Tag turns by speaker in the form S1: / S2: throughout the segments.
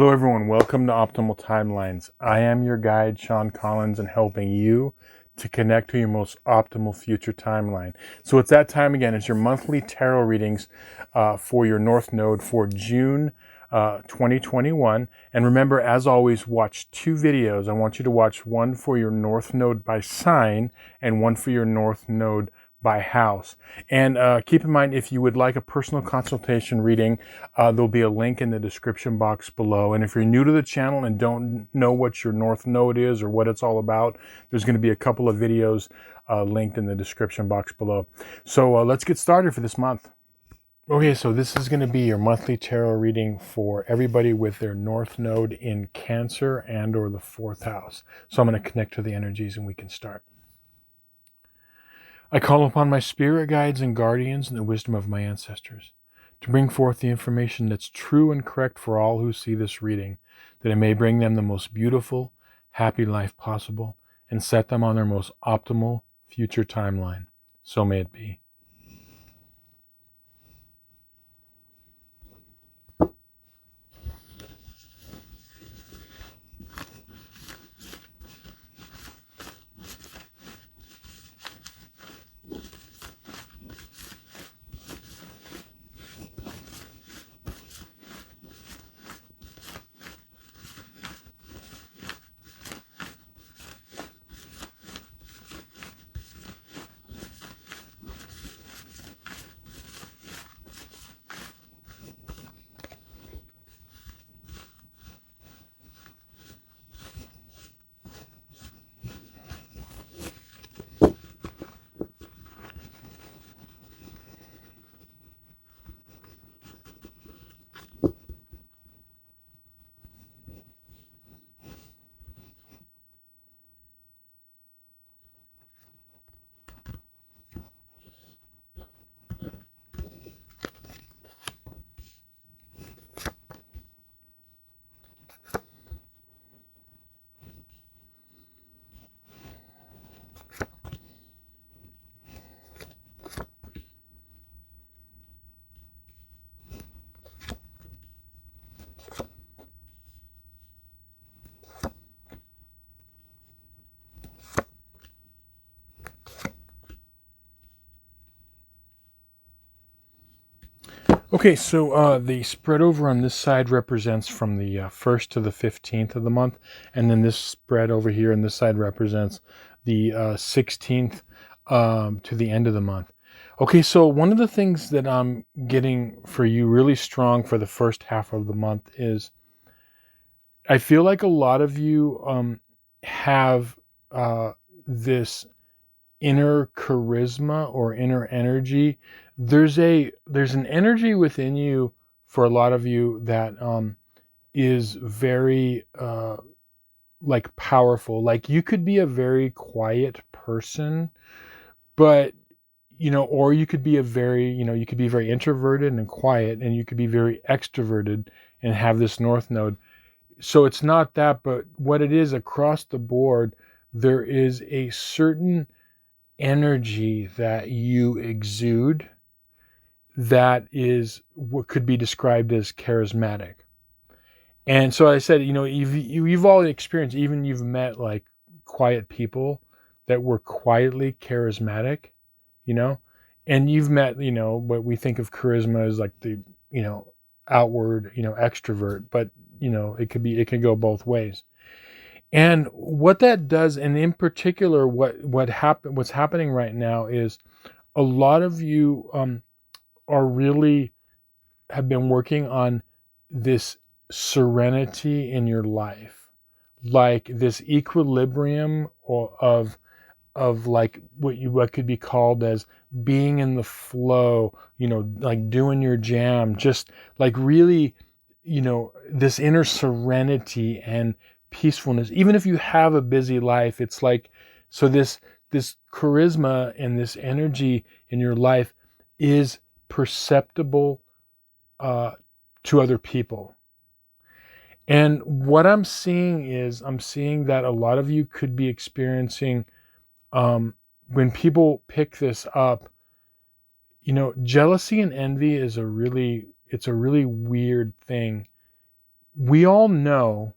S1: Hello everyone, welcome to Optimal Timelines. I am your guide, Sean Collins, and helping you to connect to your most optimal future timeline. So it's that time again. It's your monthly tarot readings for your North Node for June 2021. And remember, as always, watch two videos. I want you to watch one for your North Node by sign and one for your North Node by house. And keep in mind, if you would like a personal consultation reading, there'll be a link in the description box below. And if you're new to the channel and don't know what your North Node is or what it's all about, there's going to be a couple of videos linked in the description box below. So let's get started for this month. Okay, so this is going to be your monthly tarot reading for everybody with their North Node in Cancer and or the 4th house. So I'm going to connect to the energies and we can start. I call upon my spirit guides and guardians and the wisdom of my ancestors to bring forth the information that's true and correct for all who see this reading, that it may bring them the most beautiful, happy life possible and set them on their most optimal future timeline. So may it be. Okay, so the spread over on this side represents from the 1st to the 15th of the month, and then this spread over here on this side represents the 16th to the end of the month. Okay, so one of the things that I'm getting for you really strong for the first half of the month is I feel like a lot of you have this inner charisma or inner energy. There's an energy within you for a lot of you that is very like powerful. Like you could be a very quiet person, but or you could be you could be very introverted and quiet, and you could be very extroverted and have this North Node. So it's not that, but what it is across the board, there is a certain energy that you exude that is what could be described as charismatic. And so I said, you've all experienced, even you've met like quiet people that were quietly charismatic, and you've met, what we think of charisma as like the, outward, extrovert, but it can go both ways. And what that does, and in particular, what's happening right now is a lot of you are really have been working on this serenity in your life, like this equilibrium of like what could be called as being in the flow, like doing your jam, just like really, this inner serenity and peacefulness. Even if you have a busy life, it's like, so this charisma and this energy in your life is perceptible to other people. And what I'm seeing that a lot of you could be experiencing, when people pick this up, jealousy and envy is a really weird thing. we all know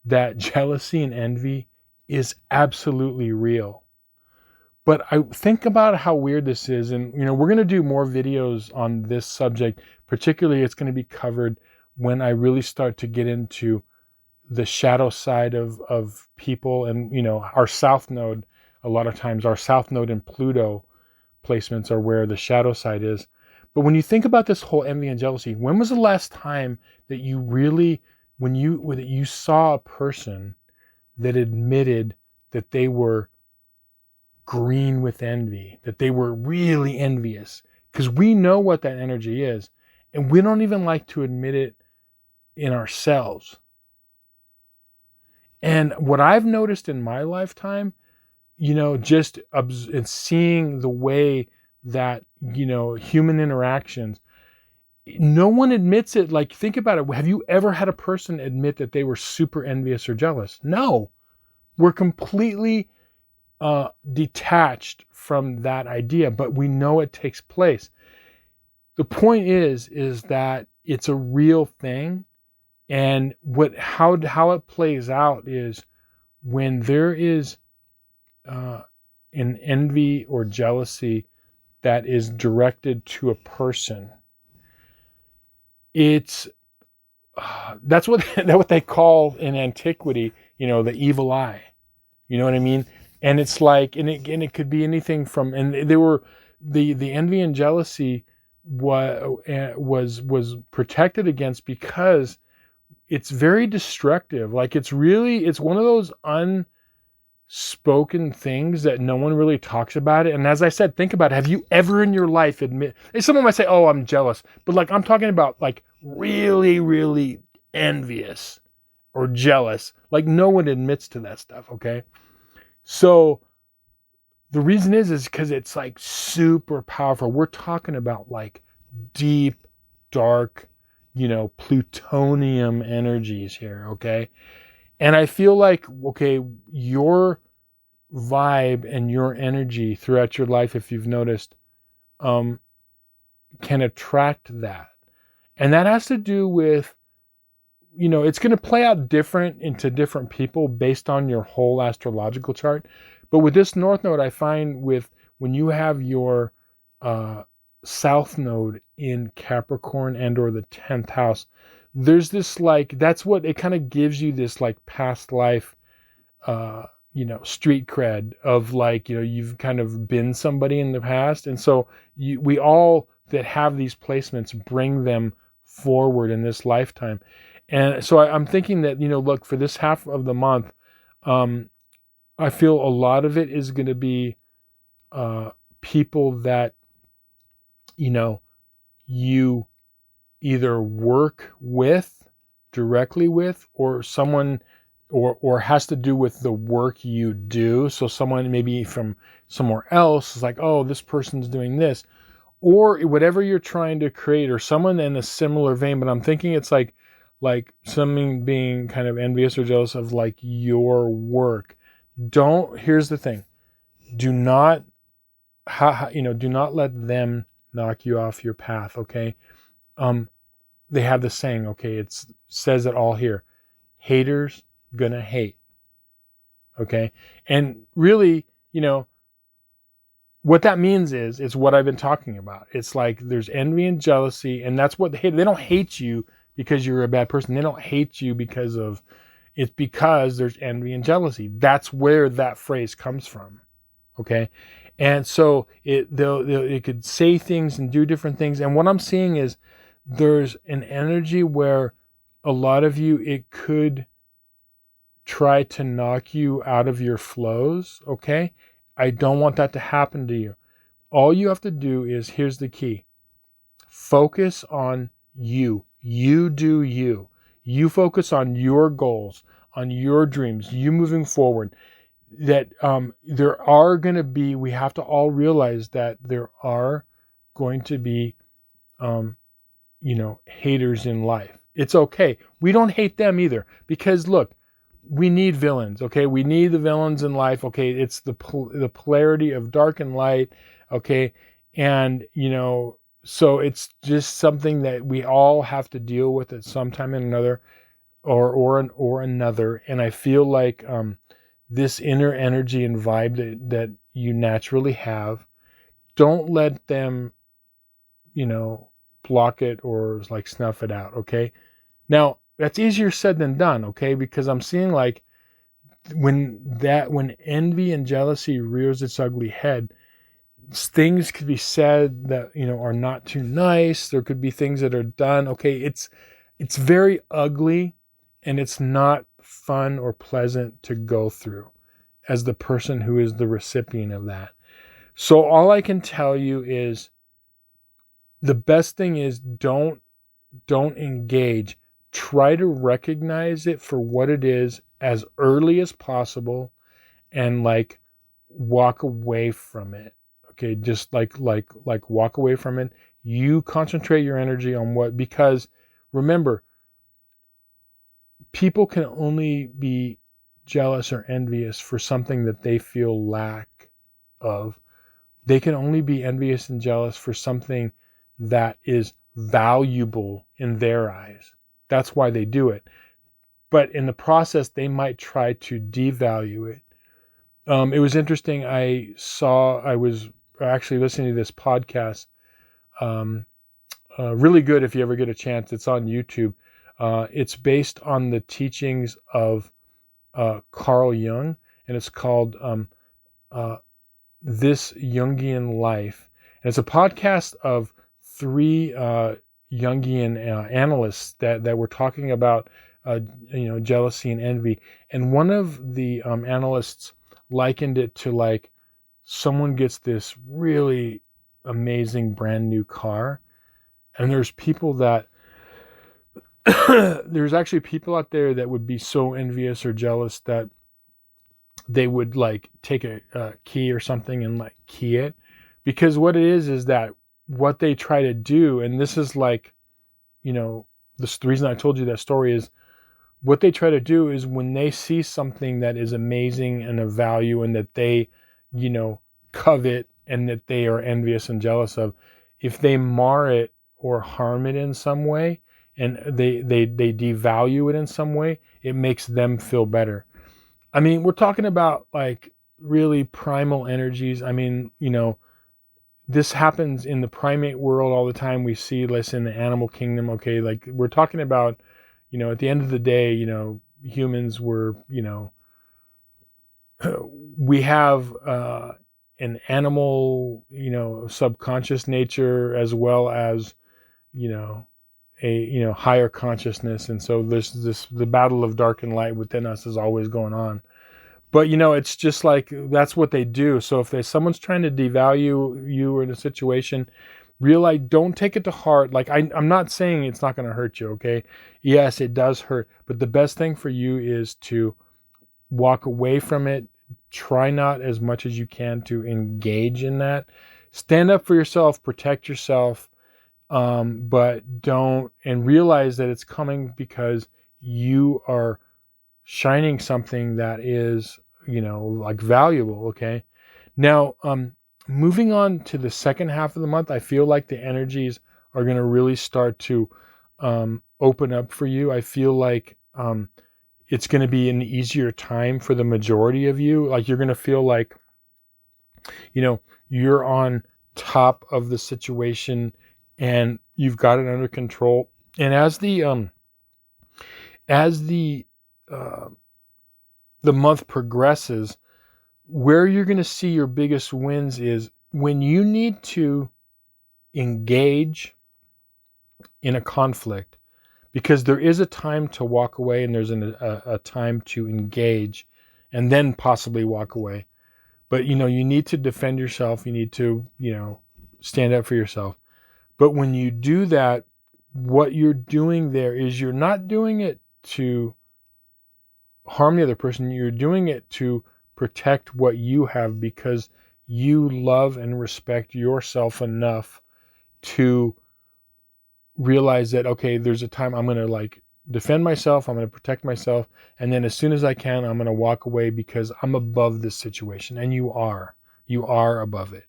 S1: that jealousy and envy is absolutely real. But I think about how weird this is. And, we're going to do more videos on this subject. Particularly, it's going to be covered when I really start to get into the shadow side of people. And, our south node, a lot of times our south node and Pluto placements are where the shadow side is. But when you think about this whole envy and jealousy, when was the last time that you really, when you saw a person that admitted that they were green with envy, that they were really envious? Because we know what that energy is, and we don't even like to admit it in ourselves. And what I've noticed in my lifetime, just seeing the way that, human interactions, no one admits it. Like, think about it. Have you ever had a person admit that they were super envious or jealous? No. We're completely detached from that idea, but we know it takes place. The point is that it's a real thing. And how it plays out is when there is an envy or jealousy that is directed to a person, it's that's what they call in antiquity, the evil eye. You know what I mean? And it's like, and it could be anything from, and they were the envy and jealousy was protected against because it's very destructive. Like, it's one of those unspoken things that no one really talks about it. And as I said, think about it. Have you ever in your life someone might say, oh, I'm jealous, but like, I'm talking about like really, really envious or jealous. Like, no one admits to that stuff. Okay. So the reason is because it's like super powerful. We're talking about like deep, dark, plutonium energies here, okay? And I feel like, okay, your vibe and your energy throughout your life, if you've noticed, can attract that. And that has to do with, it's going to play out different into different people based on your whole astrological chart. But with this North Node, I find when you have your South Node in Capricorn and or the 10th house, there's this like, that's what it kind of gives you, this like past life, street cred of like, you've kind of been somebody in the past. And so we all that have these placements bring them forward in this lifetime. And so I'm thinking that, look, for this half of the month, I feel a lot of it is going to be people that, you either work with, directly with, or someone, or has to do with the work you do. So someone maybe from somewhere else is like, oh, this person's doing this, or whatever you're trying to create, or someone in a similar vein. But I'm thinking it's like something being kind of envious or jealous of like your work. Here's the thing. Do not let them knock you off your path. Okay. They have the saying, okay, it says it all here. Haters gonna hate. Okay. And really, what that means is, it's what I've been talking about. It's like there's envy and jealousy, and that's what they don't hate you because you're a bad person. They don't hate you it's because there's envy and jealousy. That's where that phrase comes from. Okay. And so it could say things and do different things. And what I'm seeing is there's an energy where a lot of you, it could try to knock you out of your flows. Okay. I don't want that to happen to you. All you have to do is, here's the key. Focus on you. You do you. You focus on your goals, on your dreams, you moving forward. That there are going to be, we have to all realize that there are going to be, haters in life. It's okay. We don't hate them either, because look, we need villains. Okay. We need the villains in life. Okay. It's the polarity of dark and light. Okay. And, So it's just something that we all have to deal with at some time and another, or another. And I feel like this inner energy and vibe that you naturally have, don't let them, you know, block it or like snuff it out. Okay. Now that's easier said than done. Okay. Because I'm seeing like when envy and jealousy rears its ugly head, things could be said that, you know, are not too nice. There could be things that are done. Okay. It's very ugly, and it's not fun or pleasant to go through as the person who is the recipient of that. So all I can tell you is the best thing is don't engage. Try to recognize it for what it is as early as possible, and like walk away from it. Okay, just like walk away from it. You concentrate your energy on what, because remember, people can only be jealous or envious for something that they feel lack of. They can only be envious and jealous for something that is valuable in their eyes. That's why they do it. But in the process, they might try to devalue it. It was interesting. I was actually listening to this podcast. Um, really good if you ever get a chance. It's on YouTube. It's based on the teachings of Carl Jung, and it's called uh, This Jungian Life. And it's a podcast of three Jungian analysts that were talking about jealousy and envy. And one of the analysts likened it to like someone gets this really amazing brand new car, and there's people that there's actually people out there that would be so envious or jealous that they would like take a key or something and like key it, because what it is that what they try to do, and this is like, you know, the reason I told you that story is what they try to do is when they see something that is amazing and of value and that they, you know, covet and that they are envious and jealous of, if they mar it or harm it in some way, and they devalue it in some way, it makes them feel better. I mean, we're talking about like really primal energies. I mean, you know, this happens in the primate world all the time. We see this in the animal kingdom. Okay, like we're talking about, you know, at the end of the day, you know, humans were, you know, we have an animal, you know, subconscious nature, as well as, you know, a, you know, higher consciousness. And so this the battle of dark and light within us is always going on. But you know, it's just like that's what they do. So if there's someone's trying to devalue you in a situation, realize, don't take it to heart. Like I'm not saying it's not going to hurt you. Okay, yes, it does hurt, but the best thing for you is to walk away from it. Try not as much as you can to engage in that. Stand up for yourself, protect yourself, but don't, and realize that it's coming because you are shining something that is, you know, like valuable. Okay. Now, moving on to the second half of the month, I feel like the energies are going to really start to open up for you. I feel like it's going to be an easier time for the majority of you. Like you're going to feel like, you know, you're on top of the situation and you've got it under control. And as uh, the month progresses, where you're going to see your biggest wins is when you need to engage in a conflict, because there is a time to walk away and there's a time to engage and then possibly walk away. But, you know, you need to defend yourself. You need to, you know, stand up for yourself. But when you do that, what you're doing there is you're not doing it to harm the other person. You're doing it to protect what you have, because you love and respect yourself enough to realize that, okay, there's a time I'm going to like defend myself. I'm going to protect myself. And then as soon as I can, I'm going to walk away because I'm above this situation. And you are above it.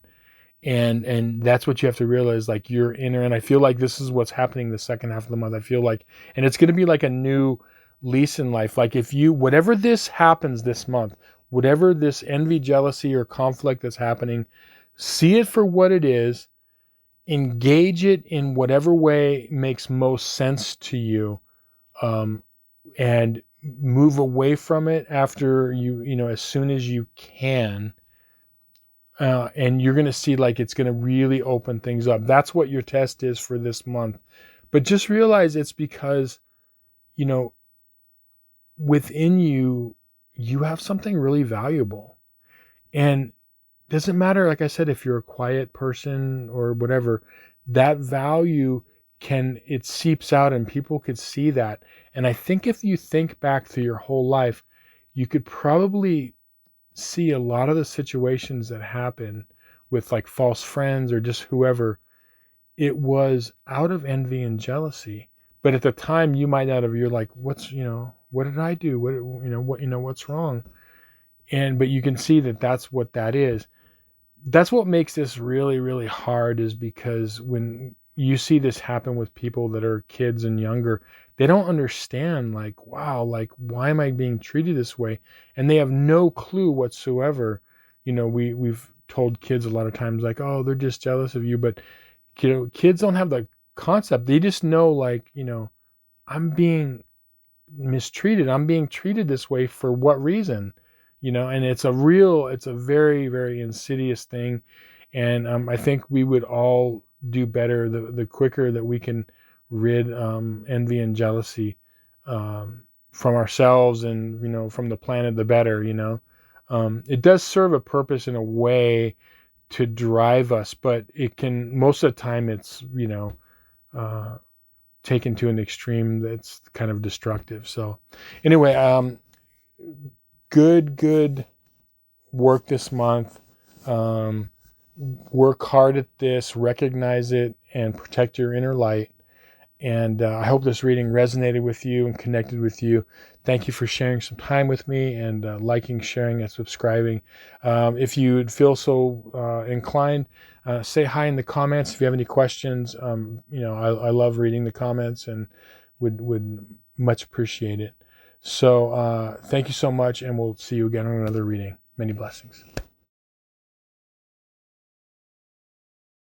S1: And that's what you have to realize, like your inner. And I feel like this is what's happening the second half of the month. I feel like, and it's going to be like a new lease in life. Like if you, whatever this happens this month, whatever this envy, jealousy, or conflict that's happening, see it for what it is, engage it in whatever way makes most sense to you, and move away from it after as soon as you can. And you're going to see like it's going to really open things up. That's what your test is for this month. But just realize it's because, you know, within you, you have something really valuable. And it doesn't matter, like I said, if you're a quiet person or whatever, that value it seeps out and people could see that. And I think if you think back through your whole life, you could probably see a lot of the situations that happen with like false friends or just whoever, it was out of envy and jealousy. But at the time you might not have, you're like, what did I do? What's wrong? But you can see that that's what that is. That's what makes this really, really hard, is because when you see this happen with people that are kids and younger, they don't understand, like, wow, like, why am I being treated this way? And they have no clue whatsoever. We've told kids a lot of times, like, oh, they're just jealous of you. But, kids don't have the concept. They just know, like, I'm being mistreated. I'm being treated this way for what reason? And it's a very, very insidious thing. And I think we would all do better the quicker that we can rid envy and jealousy from ourselves and, from the planet, the better. It does serve a purpose in a way to drive us, but it can, most of the time it's, uh, taken to an extreme that's kind of destructive. So anyway, good work this month. Work hard at this, recognize it, and protect your inner light. And I hope this reading resonated with you and connected with you. Thank you for sharing some time with me and liking, sharing, and subscribing. If you feel so inclined, say hi in the comments. If you have any questions, I love reading the comments and would much appreciate it. So thank you so much, and we'll see you again on another reading. Many blessings.